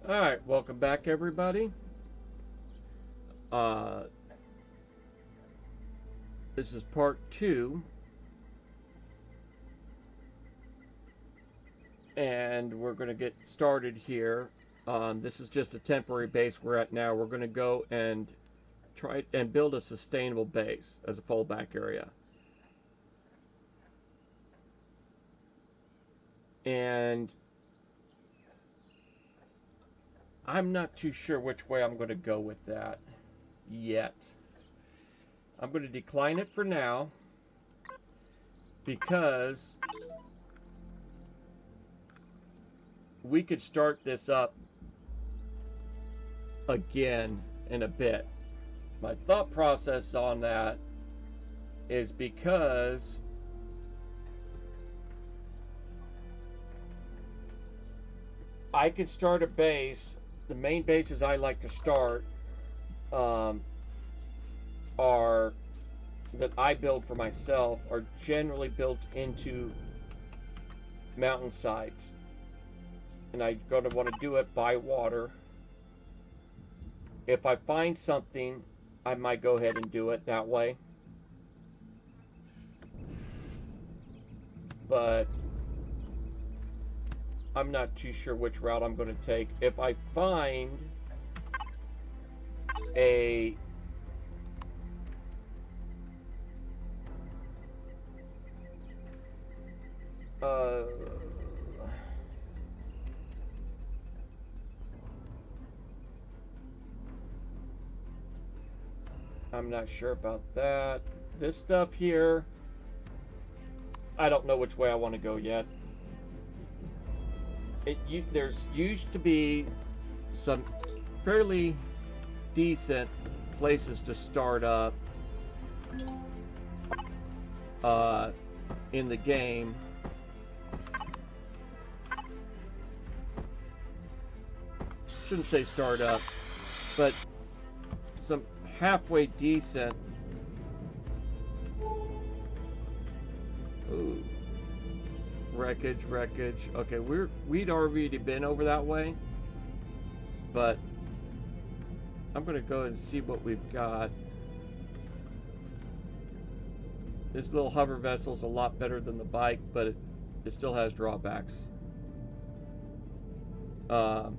Alright, welcome back everybody. Uh, this is part 2, and we're going to get started here. This is just a temporary base we're at now. We're going to go and try and build a sustainable base as a fallback area. And I'm not too sure which way I'm going to go with that yet. I'm going to decline it for now because we could start this up again in a bit. My thought process on that is because I could start a base. The main bases I like to start are that I build for myself are generally built into mountainsides, and I'm going to want to do it by water. If I find something, I might go ahead and do it that way, but I'm not too sure which route I'm going to take. If I find a I'm not sure about that. This stuff here, I don't know which way I want to go yet. There's used to be some fairly decent places to start up in the game. Shouldn't say start up, but some halfway decent. Ooh. Wreckage. Okay, we'd already been over that way, but I'm gonna go and see what we've got. This little hover vessel's a lot better than the bike, but it still has drawbacks. I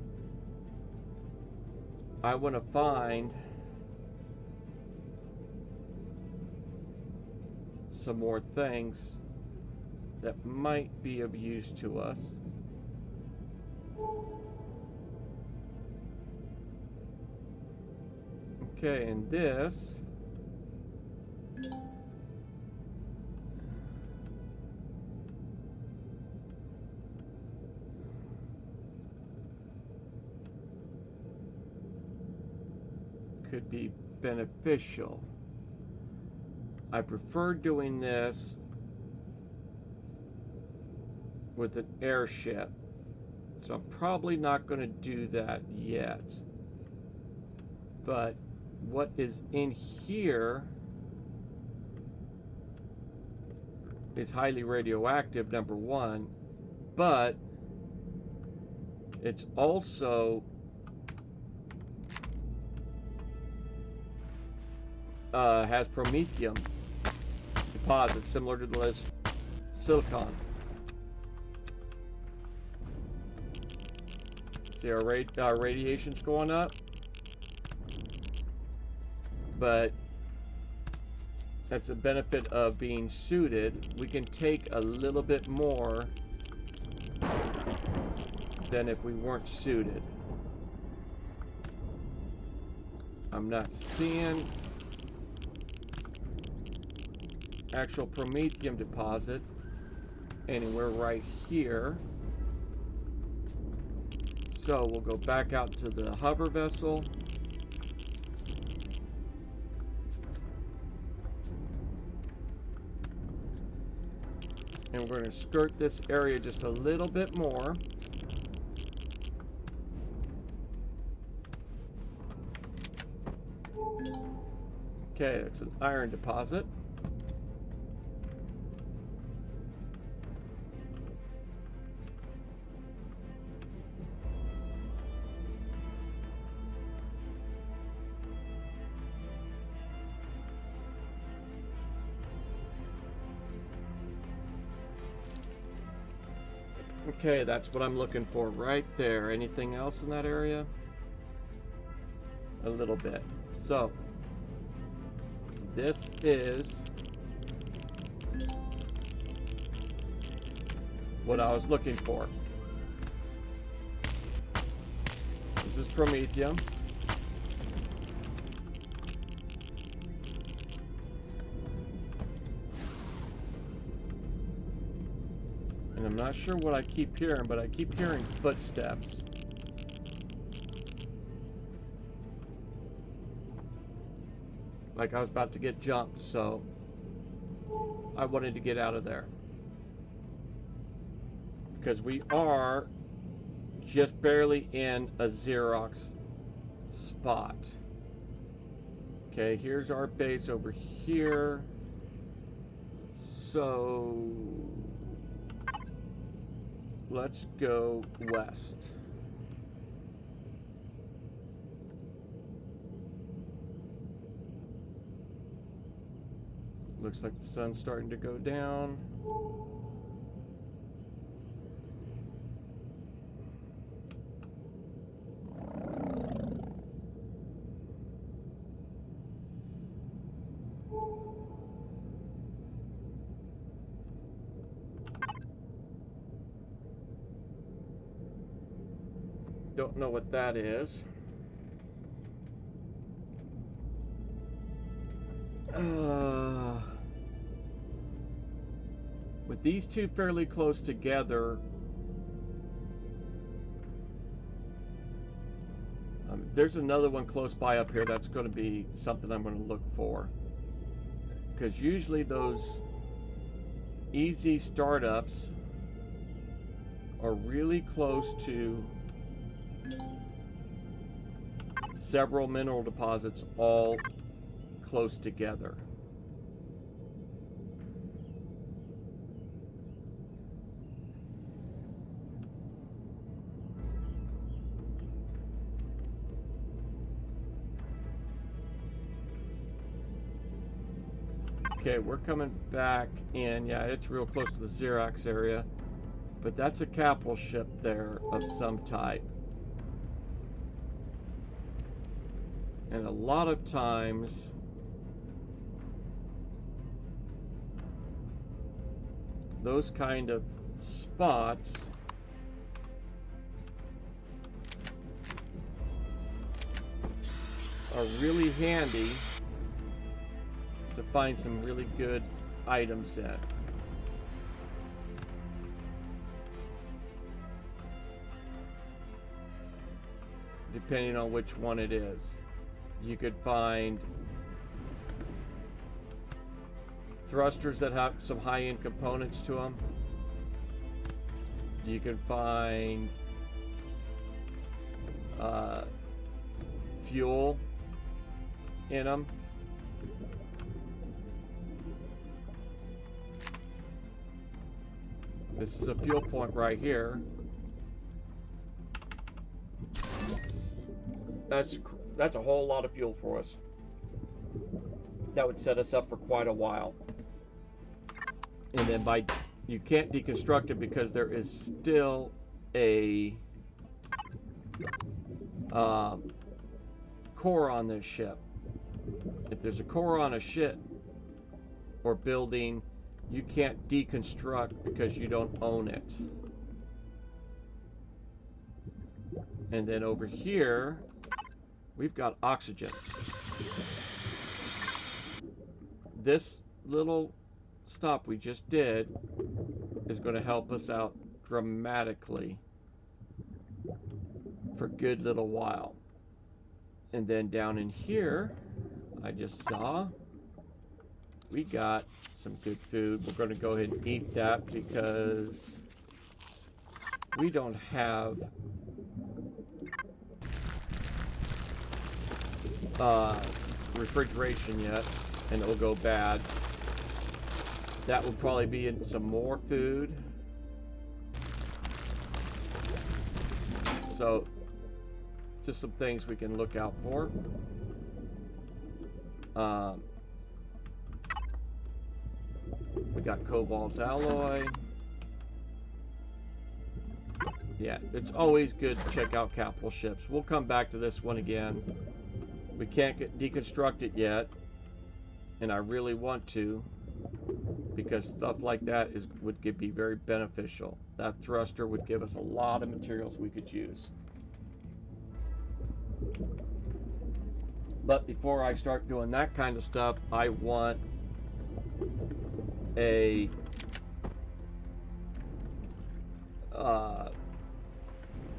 want to find some more things that might be of use to us. Okay, and this could be beneficial. I prefer doing this with an airship, so I'm probably not going to do that yet. But what is in here is highly radioactive, number one, but it's also has promethium deposits similar to the silicon. See, our radiation's going up, but that's a benefit of being suited. We can take a little bit more than if we weren't suited. I'm not seeing actual promethium deposit anywhere right here. So we'll go back out to the hover vessel. And we're going to skirt this area just a little bit more. Okay, it's an iron deposit. Okay, that's what I'm looking for right there. Anything else in that area? A little bit. So, this is what I was looking for. This is Prometheum. And I'm not sure what I keep hearing, but I keep hearing footsteps. Like I was about to get jumped, so I wanted to get out of there. Because we are just barely in a Xerox spot. Okay, here's our base over here. So let's go west. Looks like the sun's starting to go down. Don't know what that is. With these two fairly close together, there's another one close by up here that's going to be something I'm going to look for. Because usually those easy startups are really close to several mineral deposits all close together. Okay, we're coming back in. Yeah, it's real close to the Xerox area. But that's a capital ship there of some type. And a lot of times those kind of spots are really handy to find some really good items in. Depending on which one it is. You could find thrusters that have some high-end components to them. You can find fuel in them. This is a fuel point right here. That's a whole lot of fuel for us. That would set us up for quite a while. And then you can't deconstruct it because there is still a core on this ship. If there's a core on a ship or building, you can't deconstruct because you don't own it. And then over here, we've got oxygen. This little stop we just did is going to help us out dramatically for a good little while. And then down in here, I just saw we got some good food. We're going to go ahead and eat that because we don't have refrigeration yet, and it'll go bad. That will probably be in some more food. So just some things we can look out for. We got cobalt alloy. Yeah, it's always good to check out capital ships. We'll come back to this one again. We can't deconstruct it yet, and I really want to, because stuff like that would be very beneficial. That thruster would give us a lot of materials we could use. But before I start doing that kind of stuff, I want a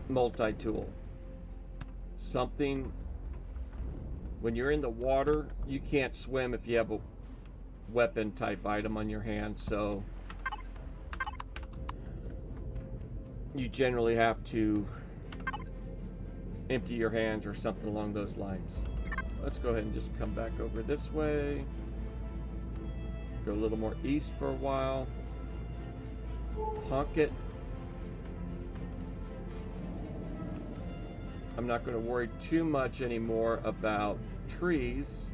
multi-tool. Something, when you're in the water, you can't swim if you have a weapon type item on your hand, so you generally have to empty your hands or something along those lines. Let's go ahead and just come back over this way. Go a little more east for a while. Honk it. I'm not going to worry too much anymore about trees,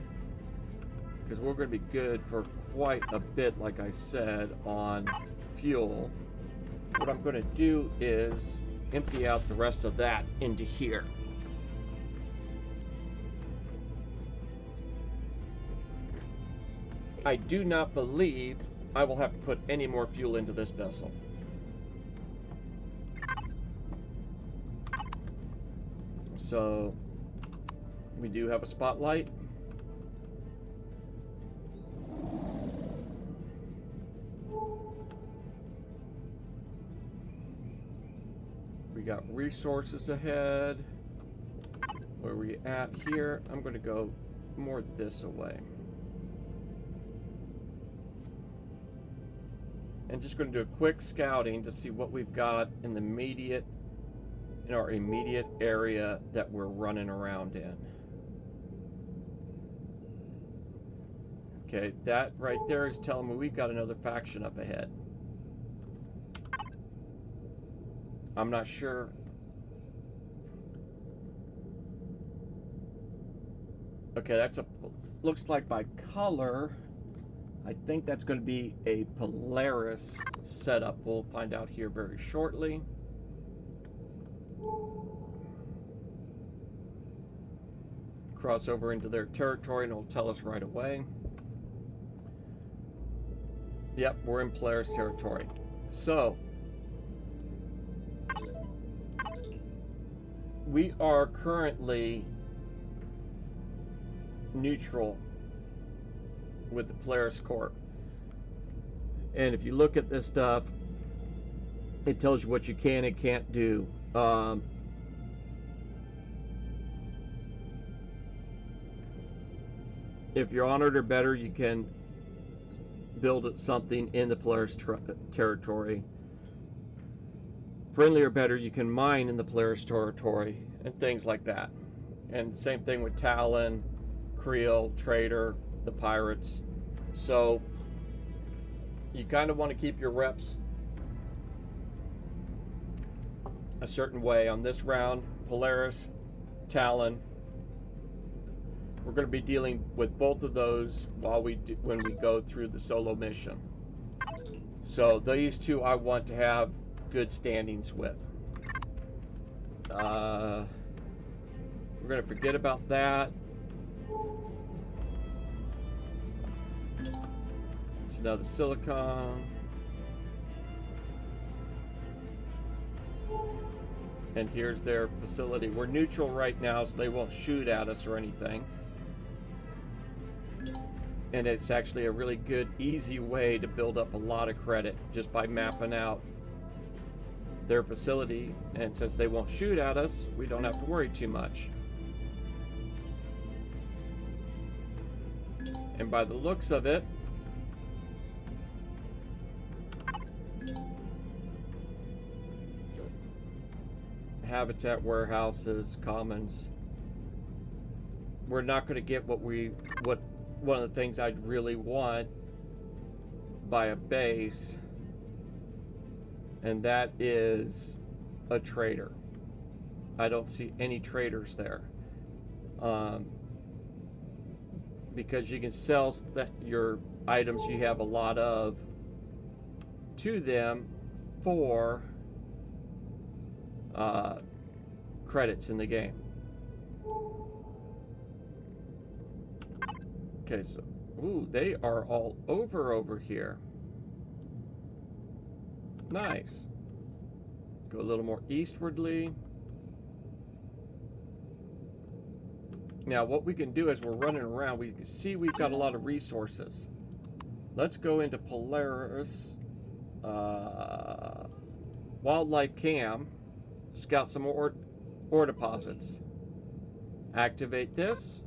because we're going to be good for quite a bit, like I said, on fuel. What I'm going to do is empty out the rest of that into here. I do not believe I will have to put any more fuel into this vessel. So we do have a spotlight. We got resources ahead. Where are we at here? I'm going to go more this away. And just going to do a quick scouting to see what we've got in our immediate area that we're running around in. Okay, that right there is telling me we've got another faction up ahead. I'm not sure. Okay, looks like by color, I think that's going to be a Polaris setup. We'll find out here very shortly. Cross over into their territory and it'll tell us right away. Yep, we're in Polaris territory. So, we are currently neutral with the Polaris Corp. And if you look at this stuff, it tells you what you can and can't do. If you're honored or better, you can build something in the Polaris territory. Friendly or better, you can mine in the Polaris territory and things like that. And same thing with Talon, Creel, Trader, the pirates. So you kind of want to keep your reps a certain way. On this round, Polaris, Talon, we're going to be dealing with both of those when we go through the solo mission. So these two I want to have good standings with. We're going to forget about that. It's another silicon. And here's their facility. We're neutral right now, so they won't shoot at us or anything. And it's actually a really good, easy way to build up a lot of credit just by mapping out their facility. And since they won't shoot at us, we don't have to worry too much. And by the looks of it, habitat, warehouses, commons, we're not going to get what one of the things I'd really want by a base, and that is a trader. I don't see any traders there, because you can sell your items you have a lot of to them for credits in the game. Okay, so ooh, they are all over here. Nice. Go a little more eastwardly. Now, what we can do as we're running around, we can see we've got a lot of resources. Let's go into Polaris Wildlife Cam, scout some more ore deposits. Activate this.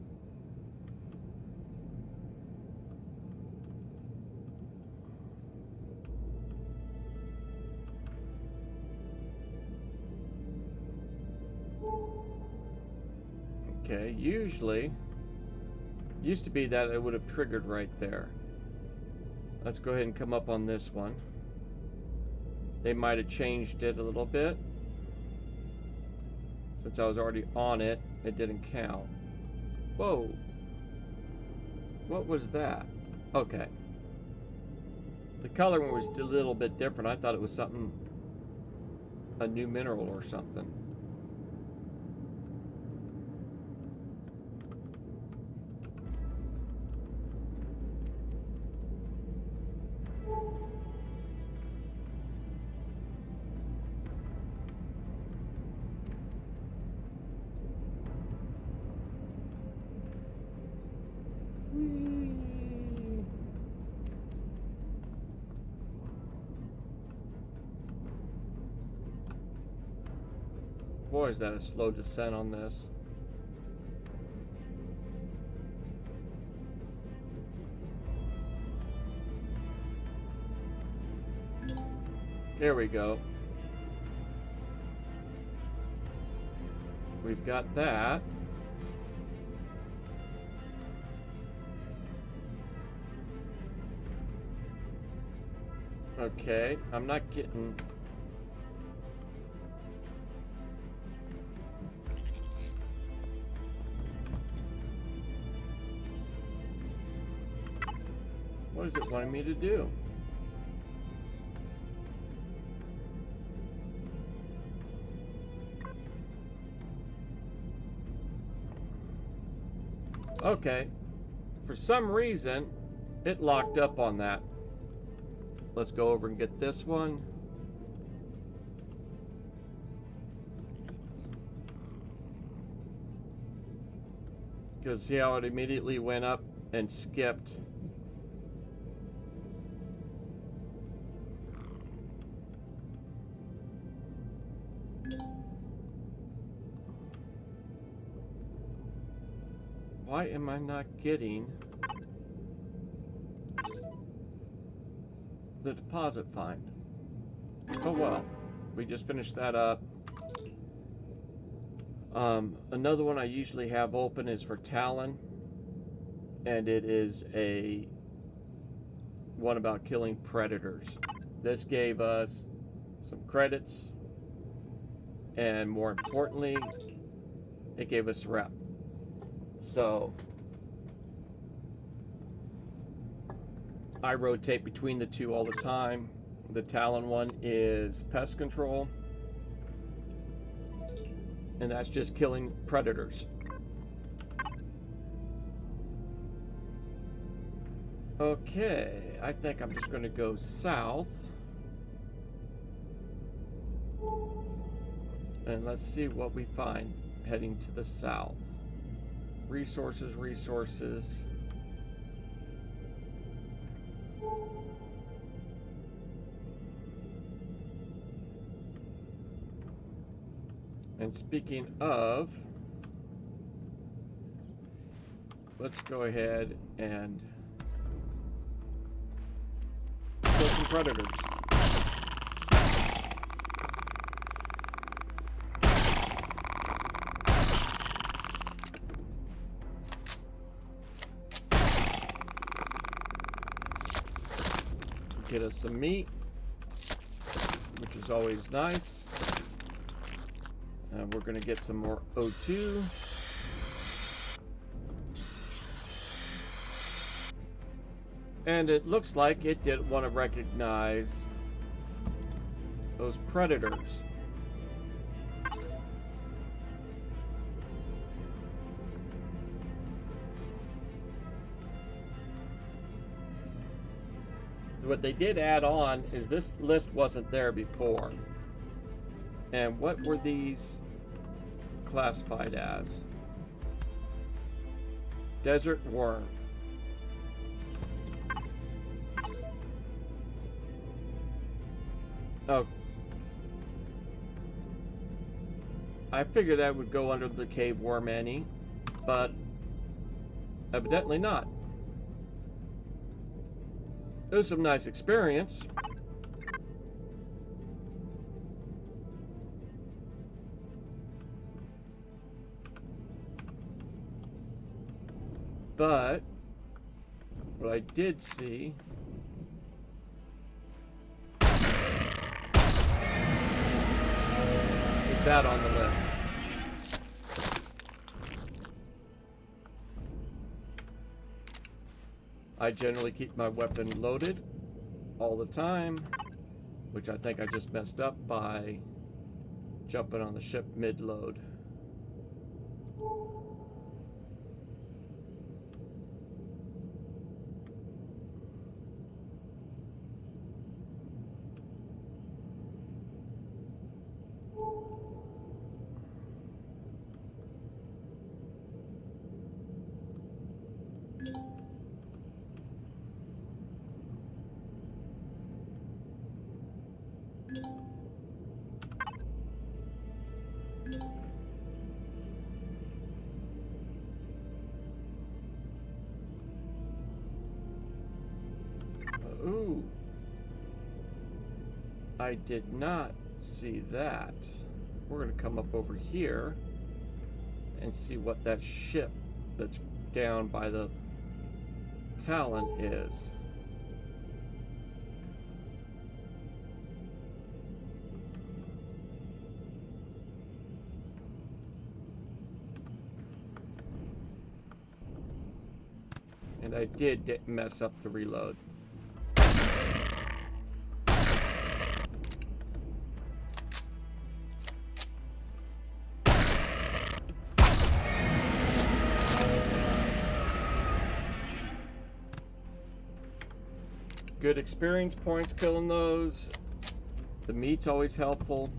Okay, used to be that it would have triggered right there. Let's go ahead and come up on this one. They might have changed it a little bit. Since I was already on it, it didn't count. Whoa. What was that? Okay. The coloring was a little bit different. I thought it was something, a new mineral or something. Boy, is that a slow descent on this. There we go. We've got that. Okay, I'm not getting... What is it wanting me to do? Okay. For some reason, it locked up on that. Let's go over and get this one. Because see how it immediately went up and skipped. Why am I not getting the deposit find? Oh well, we just finished that up. Another one I usually have open is for Talon, and it is a one about killing predators. This gave us some credits, and more importantly, it gave us rep. So I rotate between the two all the time. The Talon one is pest control, and that's just killing predators. Okay, I think I'm just going to go south. And let's see what we find heading to the south. Resources, resources. And speaking of, let's go ahead and kill some predators. Get us some meat, which is always nice. And we're going to get some more O2. And it looks like it didn't want to recognize those predators. what they did add on is this list wasn't there before. And what were these classified as? Desert worm. Oh. I figured that would go under the cave worm any, but evidently not. It was some nice experience. But what I did see is that on the list. I generally keep my weapon loaded all the time, which I think I just messed up by jumping on the ship mid-load. Ooh. I did not see that. We're going to come up over here and see what that ship that's down by the Talon is. And I did mess up the reload. Good experience points killing those. The meat's always helpful.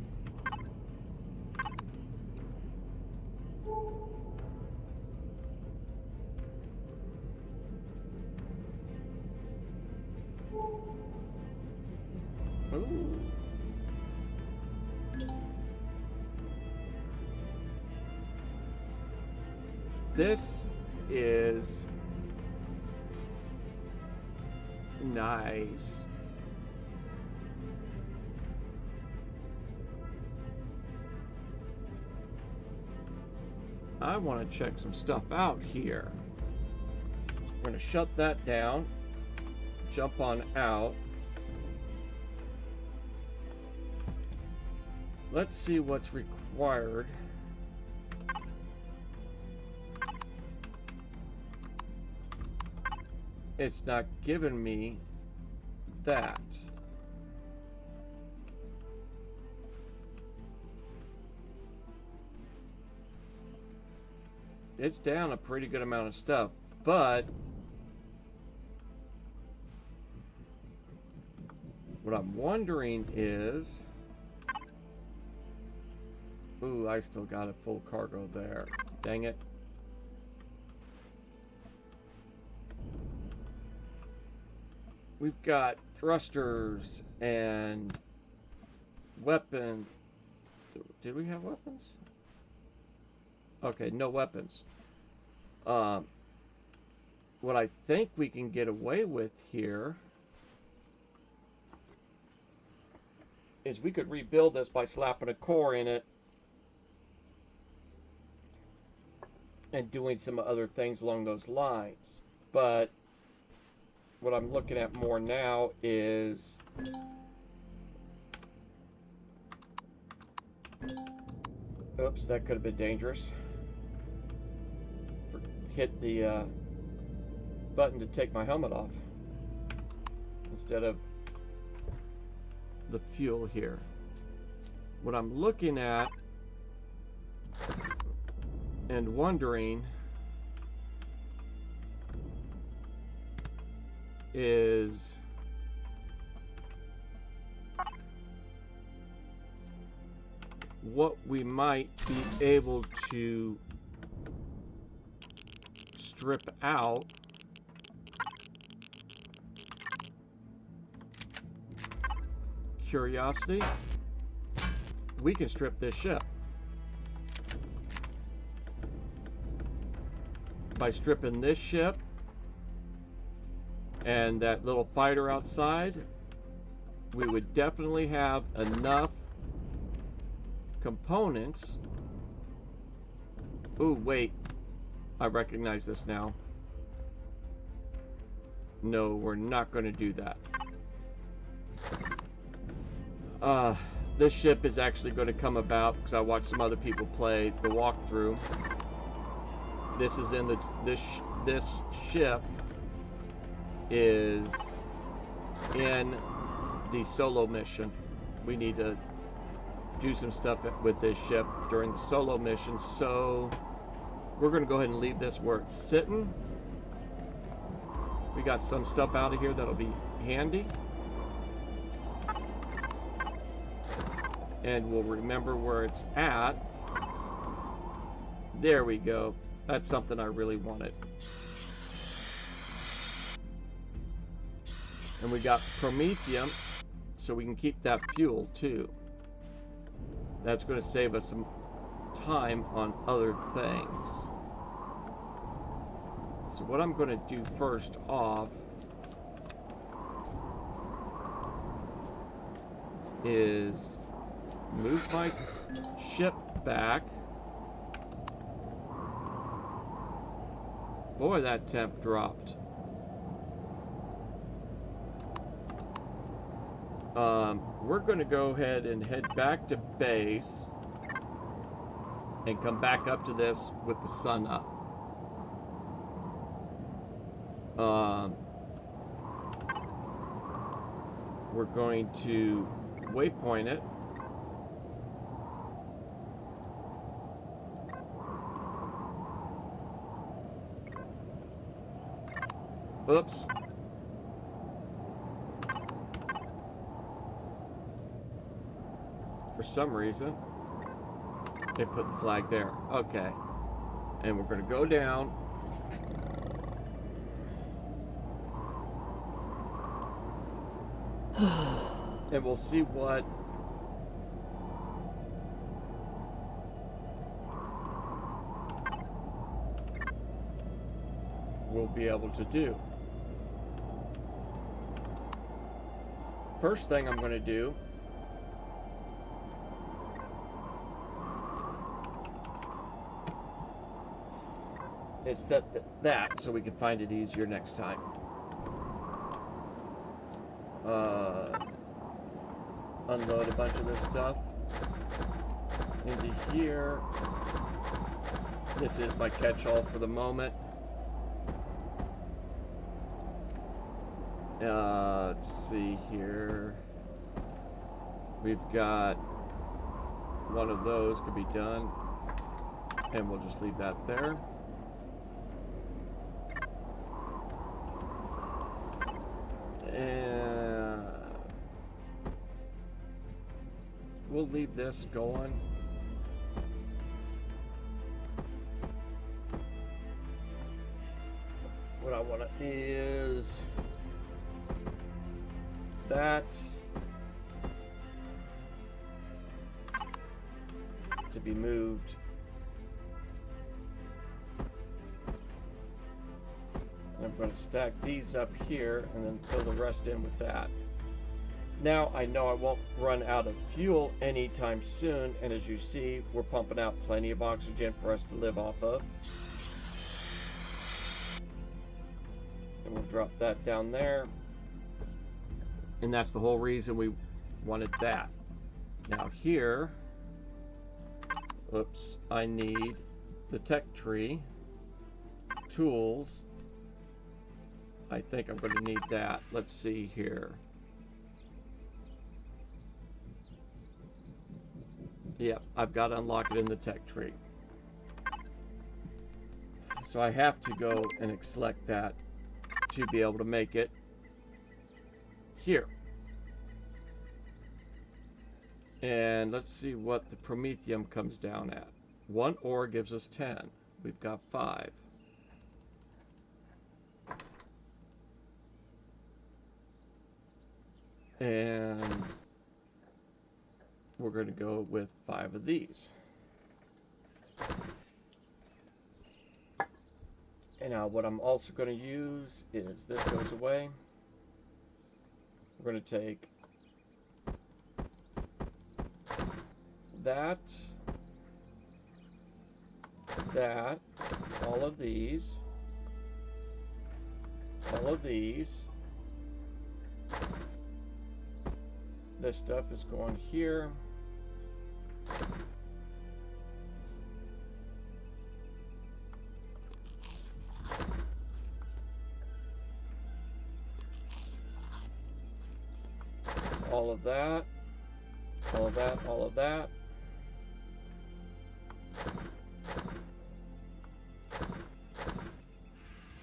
Ooh. This is nice. I want to check some stuff out here. We're going to shut that down, jump on out. Let's see what's required. It's not giving me that. It's down a pretty good amount of stuff, but what I'm wondering is, ooh, I still got a full cargo there. Dang it. We've got thrusters and weapons. Did we have weapons? Okay, no weapons. What I think we can get away with here is we could rebuild this by slapping a core in it and doing some other things along those lines. But what I'm looking at more now is oops, that could have been dangerous. Hit the button to take my helmet off instead of the fuel here. What I'm looking at and wondering is what we might be able to strip out curiosity. We can strip this ship by stripping this ship and that little fighter outside. We would definitely have enough components. Ooh, wait. I recognize this now. No, we're not going to do that. This ship is actually going to come about because I watched some other people play the walkthrough. This is in the this ship is in the solo mission. We need to do some stuff with this ship during the solo mission, so we're going to go ahead and leave this where it's sitting. We got some stuff out of here that'll be handy. And we'll remember where it's at. There we go. That's something I really wanted. And we got Promethium, so we can keep that fuel too. That's going to save us some time on other things. So what I'm going to do first off is move my ship back. Boy, that temp dropped. We're going to go ahead and head back to base and come back up to this with the sun up. We're going to waypoint it. Oops. For some reason, they put the flag there. Okay. And we're going to go down. And we'll see what we'll be able to do. First thing I'm going to do is set that so we can find it easier next time. Unload a bunch of this stuff into here. This is my catch-all for the moment. Let's see here. We've got one of those could be done, and we'll just leave that there. And we'll leave this going. What I want is that to be moved. And I'm going to stack these up here and then fill the rest in with that. Now I know I won't run out of fuel anytime soon, and as you see, we're pumping out plenty of oxygen for us to live off of. And we'll drop that down there. And that's the whole reason we wanted that. Now here, oops, I need the tech tree, tools. I think I'm going to need that. Let's see here. Yep, I've got to unlock it in the tech tree. So I have to go and select that to be able to make it here. And let's see what the promethium comes down at. 1 ore gives us 10. We've got 5. And we're going to go with 5 of these. And now what I'm also going to use is this goes away. We're going to take that, all of these, this stuff is going here. All of that, all of that, all of that.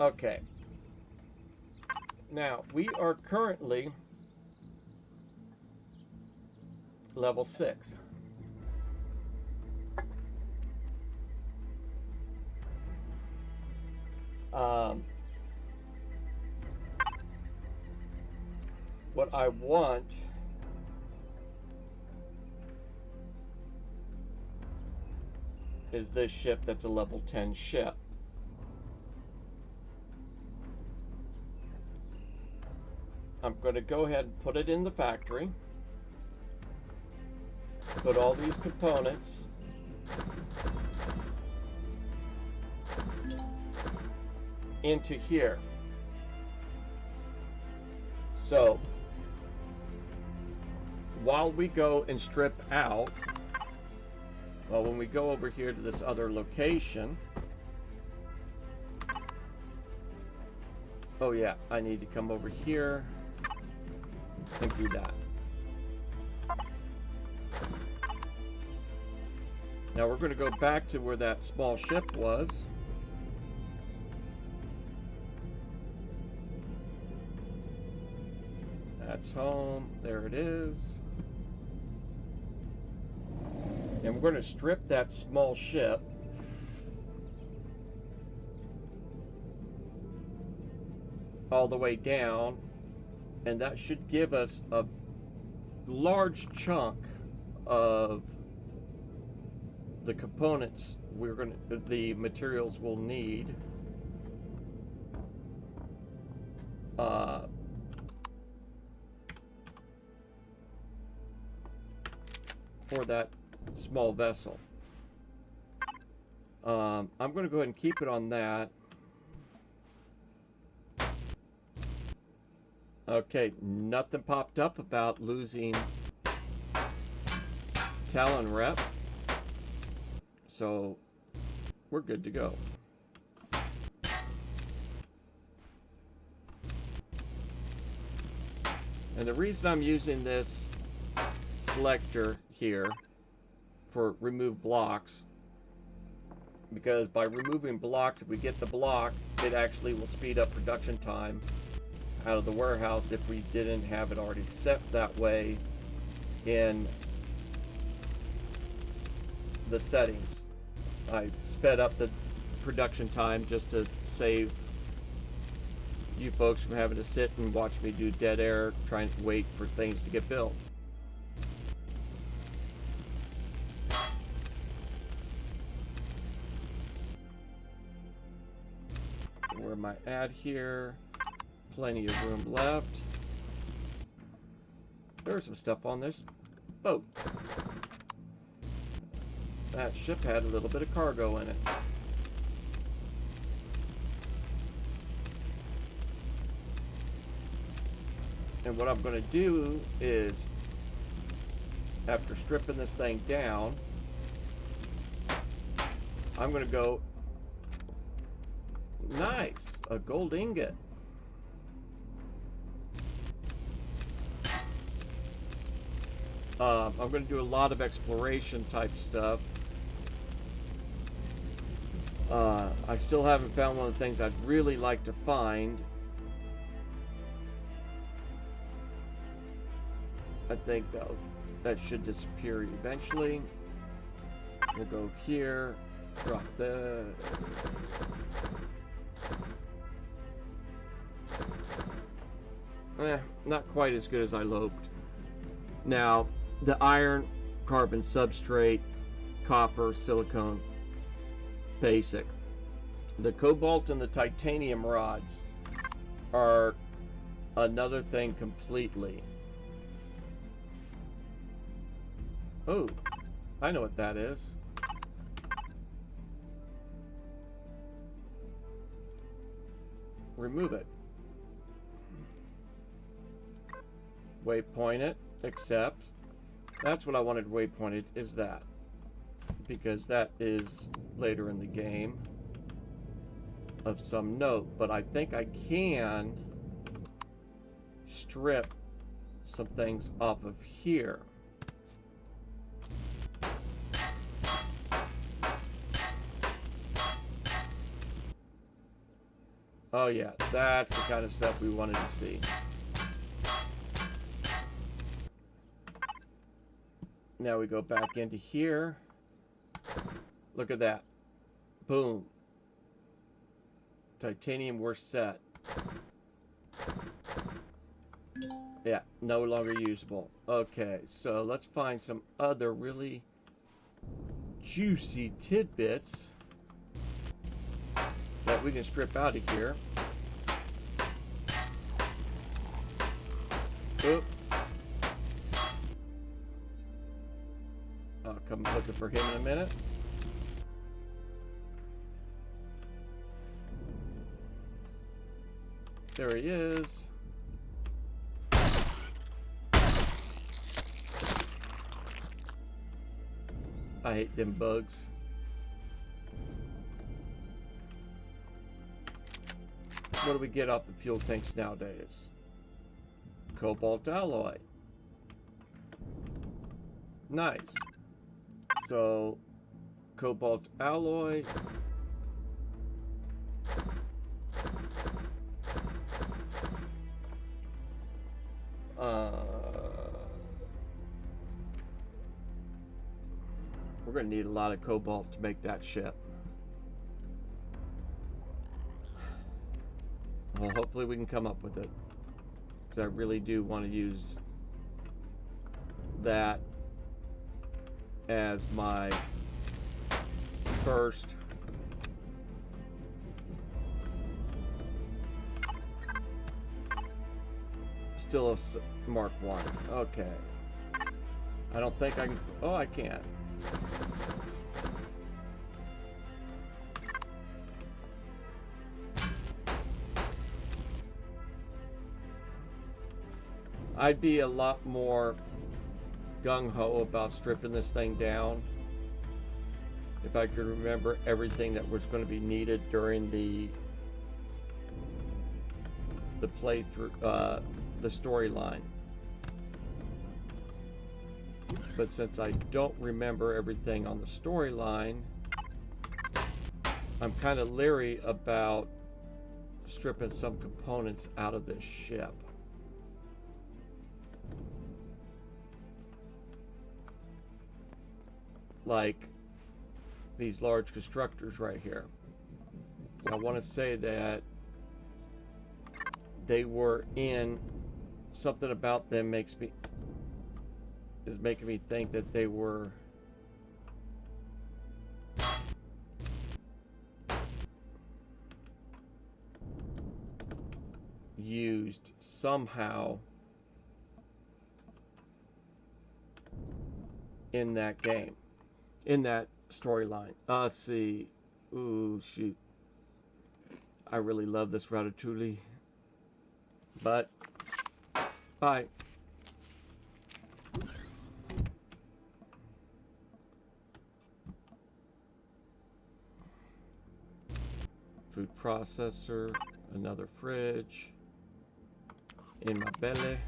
Okay. Now, we are currently level 6. What I want is this ship that's a level 10 ship. I'm going to go ahead and put it in the factory. Put all these components into here. So, while we go and strip out, well, when we go over here to this other location, oh yeah, I need to come over here and do that. Now we're going to go back to where that small ship was. That's home. There it is. And we're going to strip that small ship. All the way down. And that should give us a large chunk of the components the materials we'll need. For that small vessel. I'm going to go ahead and keep it on that. Okay, nothing popped up about losing Talon rep. So we're good to go. And the reason I'm using this selector here for remove blocks, because by removing blocks, if we get the block, it actually will speed up production time out of the warehouse if we didn't have it already set that way in the settings. I sped up the production time just to save you folks from having to sit and watch me do dead air trying to wait for things to get built. Where am I at here? Plenty of room left. There's some stuff on this boat. That ship had a little bit of cargo in it. And what I'm going to do is, after stripping this thing down, I'm going to go, nice, a gold ingot. I'm going to do a lot of exploration type stuff. I still haven't found one of the things I'd really like to find. I think though, That should disappear eventually. We'll go here, drop the... Not quite as good as I hoped. Now, the iron, carbon substrate, copper, silicone, basic. The cobalt and the titanium rods are another thing completely. Oh, I know what that is. Remove it. Waypoint it, except that's what I wanted waypointed, is that. Because that is later in the game of some note, but I think I can strip some things off of here. Oh yeah, that's the kind of stuff we wanted to see. Now we go back into here. Look at that. Boom. Titanium, we're set. Yeah, no longer usable. Okay, so let's find some other really juicy tidbits that we can strip out of here. Oop. I'll come looking for him in a minute. There he is. I hate them bugs. What do we get off the fuel tanks nowadays? Cobalt alloy. Nice. So, cobalt alloy. We're going to need a lot of cobalt to make that ship. Well, hopefully we can come up with it. Because I really do want to use that as my first still a Mark 1. Okay. I don't think I can... Oh, I can. I'd be a lot more gung-ho about stripping this thing down if I could remember everything that was going to be needed during the playthrough, the storyline. But since I don't remember everything on the storyline, I'm kind of leery about stripping some components out of this ship. Like these large constructors right here. So I want to say that they were in, something about them is making me think that they were used somehow in that game, in that storyline. Let's see. Ooh, shoot. I really love this ratatouille. But, bye. Food processor, another fridge, in my belly.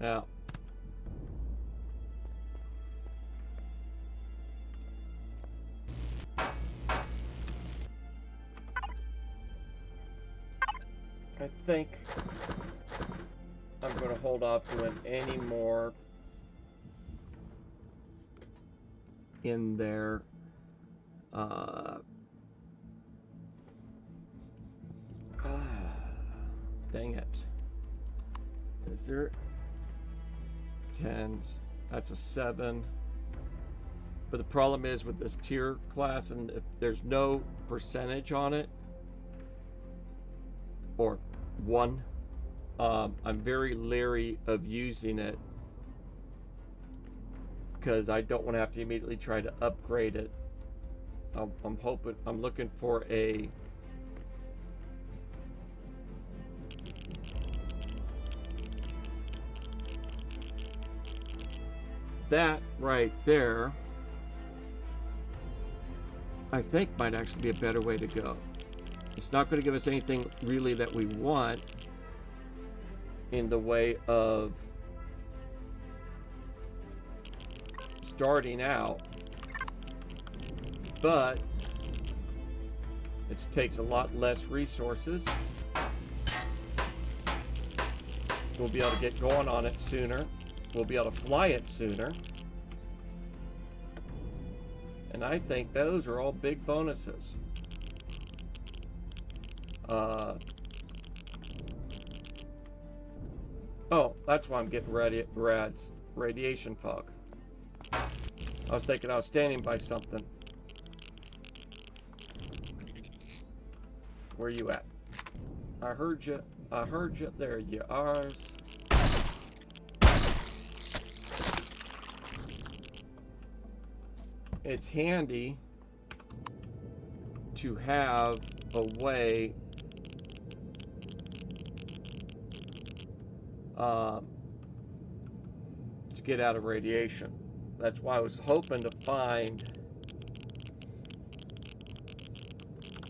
Now, I think I'm going to hold off doing any more in there. Dang it. Is there 10? That's a 7. But the problem is with this tier class, and if there's no percentage on it, or 1, I'm very leery of using it because I don't want to have to immediately try to upgrade it. I'm looking for a that right there, I think might actually be a better way to go. It's not going to give us anything really that we want in the way of starting out, but it takes a lot less resources. We'll be able to get going on it sooner. We'll be able to fly it sooner. And I think those are all big bonuses. Oh, that's why I'm getting radiation fog. I was thinking I was standing by something. Where you at? I heard you. I heard you. There you are. It's handy to have a way to get out of radiation. That's why I was hoping to find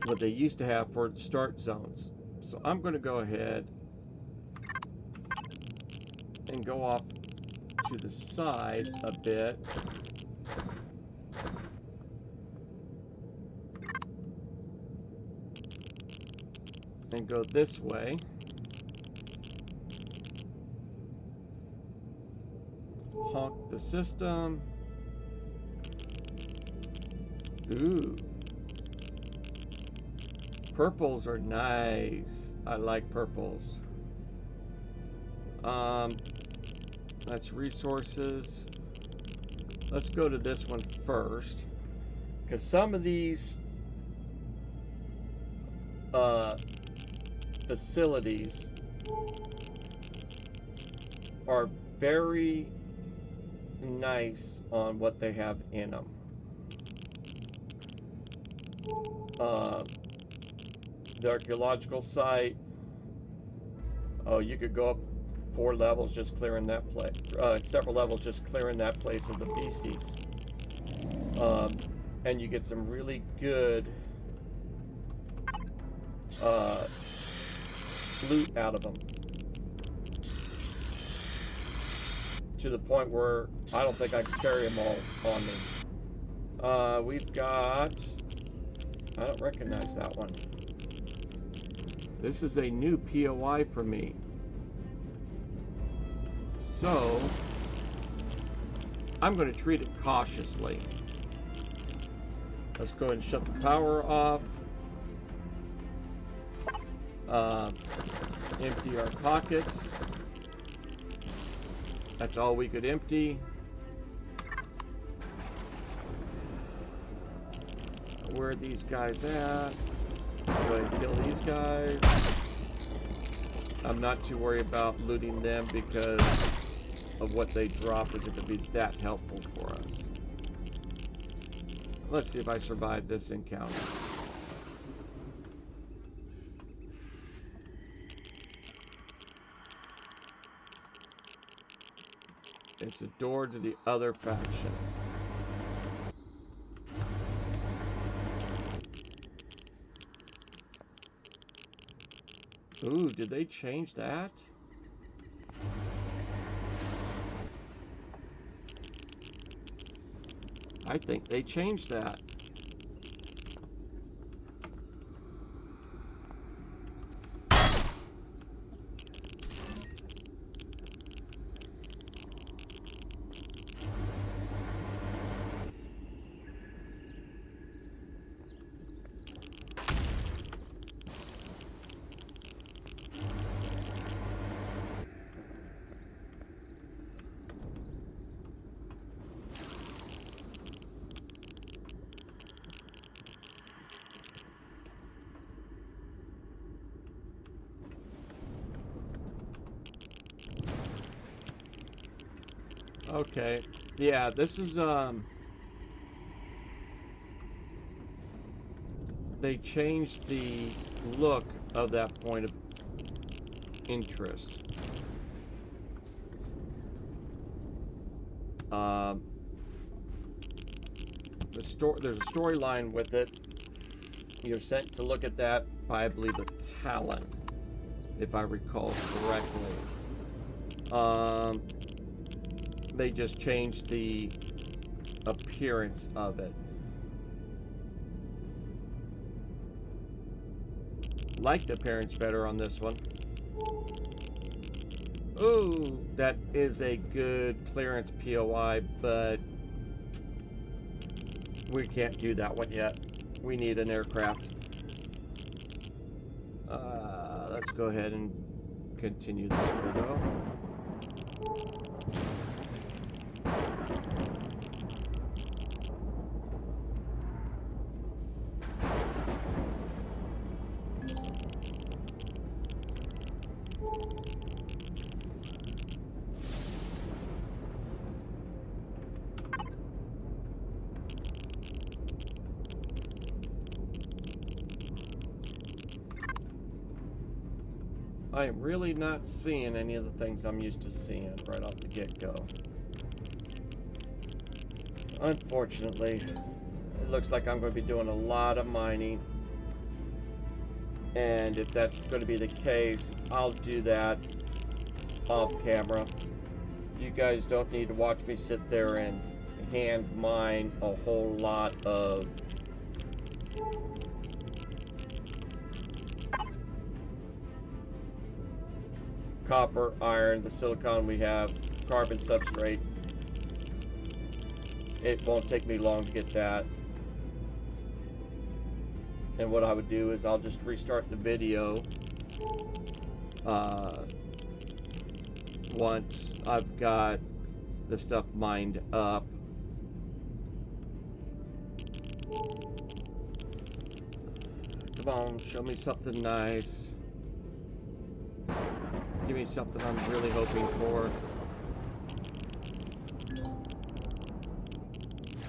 what they used to have for start zones. So I'm going to go ahead and go off to the side a bit. And go this way. Honk the system. Ooh. Purples are nice. I like purples. That's resources. Let's go to this one first, because some of these facilities are very nice on what they have in them. The archaeological site, oh, you could go up 4 levels just clearing that place, several levels just clearing that place of the beasties. And you get some really good loot out of them, to the point where I don't think I can carry them all on me. We've got, I don't recognize that one. This is a new POI for me, so I'm going to treat it cautiously. Let's go ahead and shut the power off. Empty our pockets. That's all we could empty. Where are these guys at? Go ahead and kill these guys. I'm not too worried about looting them because of what they drop isn't going to be that helpful for us. Let's see if I survive this encounter. It's a door to the other faction. Ooh, did they change that? I think they changed that. Okay. Yeah, this is, they changed the look of that point of interest. Um, there's a storyline with it. You're sent to look at that by, I believe, a Talon, if I recall correctly. They just changed the appearance of it. Like the appearance better on this one. Ooh, that is a good clearance POI, but we can't do that one yet. We need an aircraft. Let's go ahead and continue this photo. I am really not seeing any of the things I'm used to seeing right off the get-go. Unfortunately, it looks like I'm going to be doing a lot of mining. And if that's going to be the case, I'll do that off camera. You guys don't need to watch me sit there and hand mine a whole lot of copper, iron, the silicon we have, carbon substrate. It won't take me long to get that. And what I would do is I'll just restart the video once I've got the stuff mined up. Come on, show me something nice. Give me something I'm really hoping for.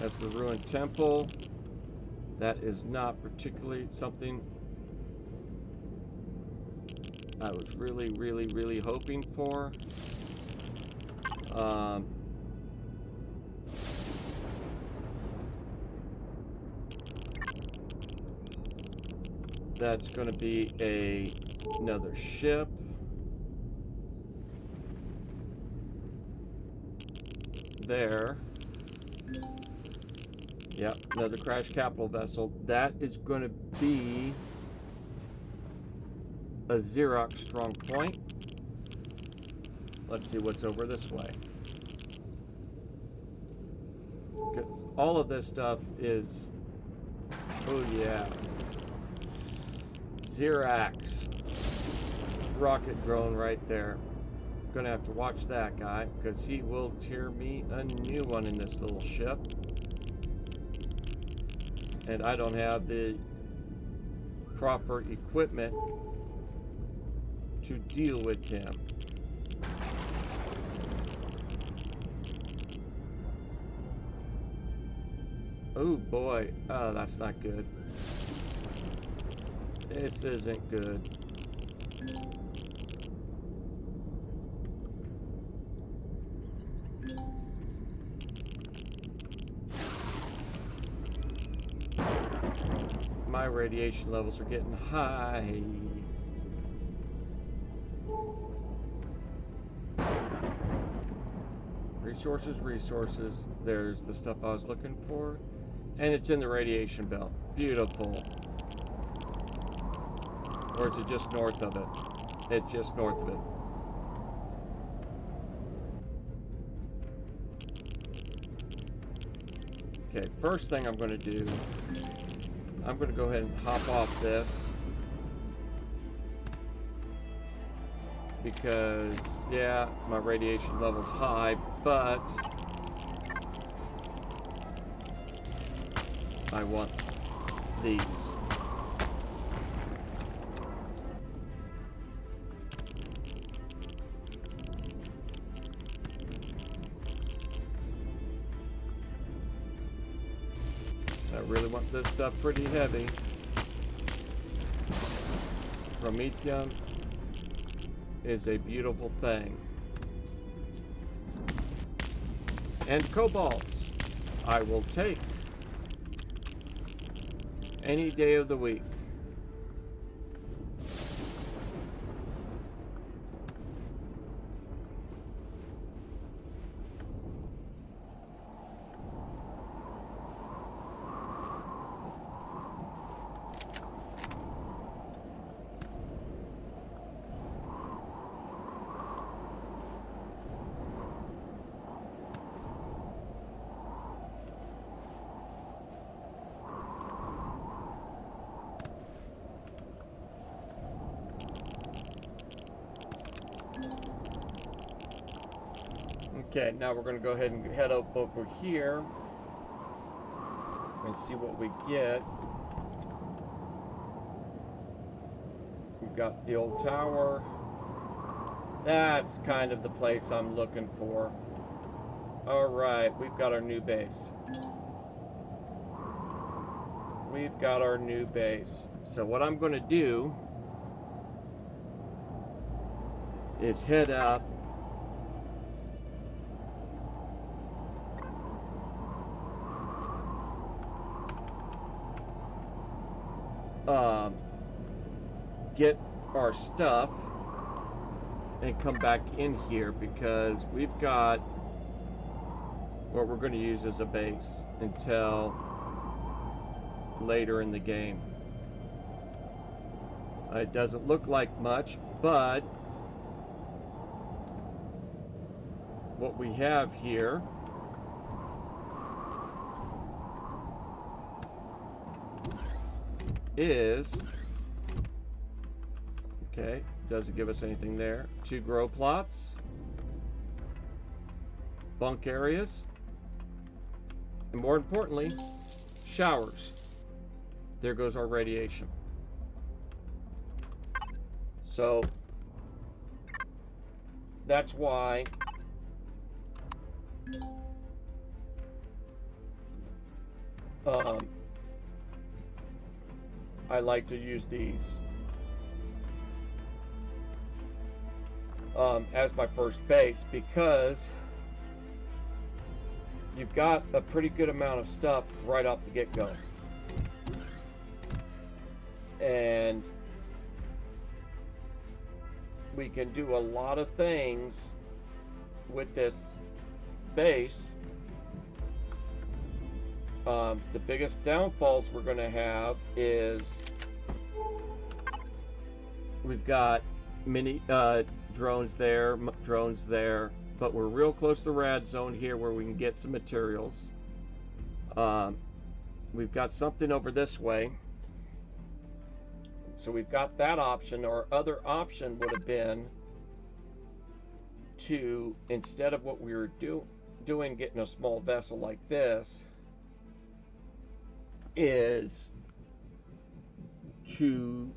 That's the ruined temple. That is not particularly something I was really hoping for. That's going to be another ship. There. Yep, another crash capital vessel. That is going to be a Xerox strong point. Let's see what's over this way. Because all of this stuff is, oh yeah, Xerox rocket drone right there. Gonna have to watch that guy because he will tear me a new one in this little ship. And I don't have the proper equipment to deal with him. Oh boy, oh, that's not good. This isn't good. My radiation levels are getting high. Resources. There's the stuff I was looking for. And it's in the radiation belt. Beautiful. Or is it just north of it? It's just north of it. Okay, first thing I'm going to do, I'm going to go ahead and hop off this. Because, yeah, my radiation level's high, but I want these. really want this stuff pretty heavy. Promethium is a beautiful thing. And cobalt, I will take any day of the week. Okay, now we're going to go ahead and head up over here and see what we get. We've got the old tower. That's kind of the place I'm looking for. Alright, we've got our new base. We've got our new base. So what I'm going to do is head up get our stuff and come back in here, because we've got what we're going to use as a base until later in the game. It doesn't look like much, but what we have here is, okay, doesn't give us anything there. 2 grow plots, bunk areas, and more importantly, showers. There goes our radiation. So that's why I like to use these as my first base, because you've got a pretty good amount of stuff right off the get-go. And we can do a lot of things with this base. The biggest downfalls we're going to have is we've got many drones there, but we're real close to the rad zone here where we can get some materials. We've got something over this way, so we've got that option. Our other option would have been to, instead of what we were doing, getting a small vessel like this, is to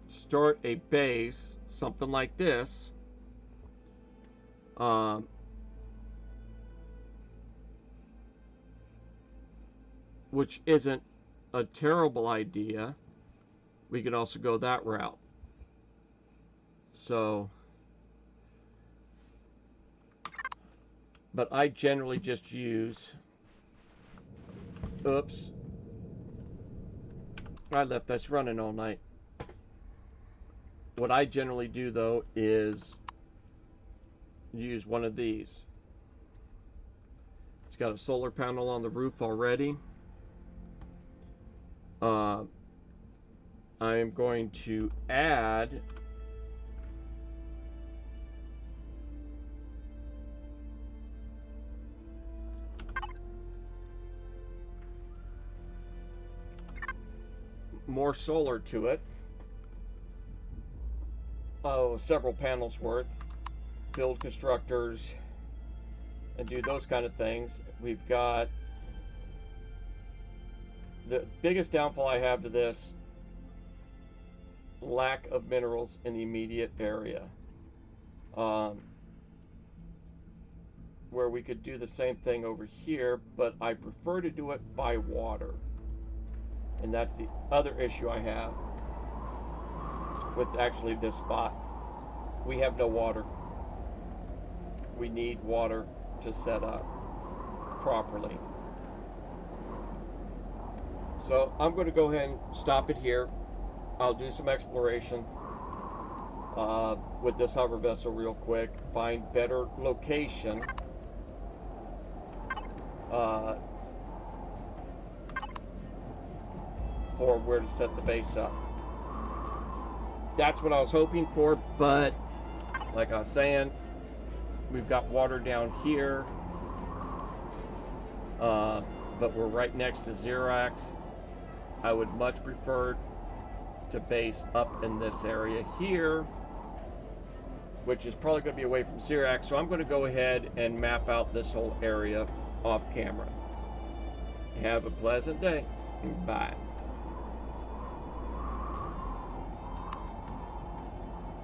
start a base, something like this, which isn't a terrible idea. We could also go that route. So, but I generally just use, oops, I left this running all night. What I generally do though is use one of these. It's got a solar panel on the roof already. I am going to add more solar to it. Oh, several panels worth. Build constructors and do those kind of things. We've got the biggest downfall I have to this: lack of minerals in the immediate area. where we could do the same thing over here, but I prefer to do it by water. And that's the other issue I have with actually this spot. We have no water. We need water to set up properly. So I'm going to go ahead and stop it here. I'll do some exploration with this hover vessel real quick, find better location for where to set the base up. That's what I was hoping for, but like I was saying, we've got water down here, but we're right next to Xerax. I would much prefer to base up in this area here, which is probably going to be away from Xerax, so I'm going to go ahead and map out this whole area off camera. Have a pleasant day. Bye.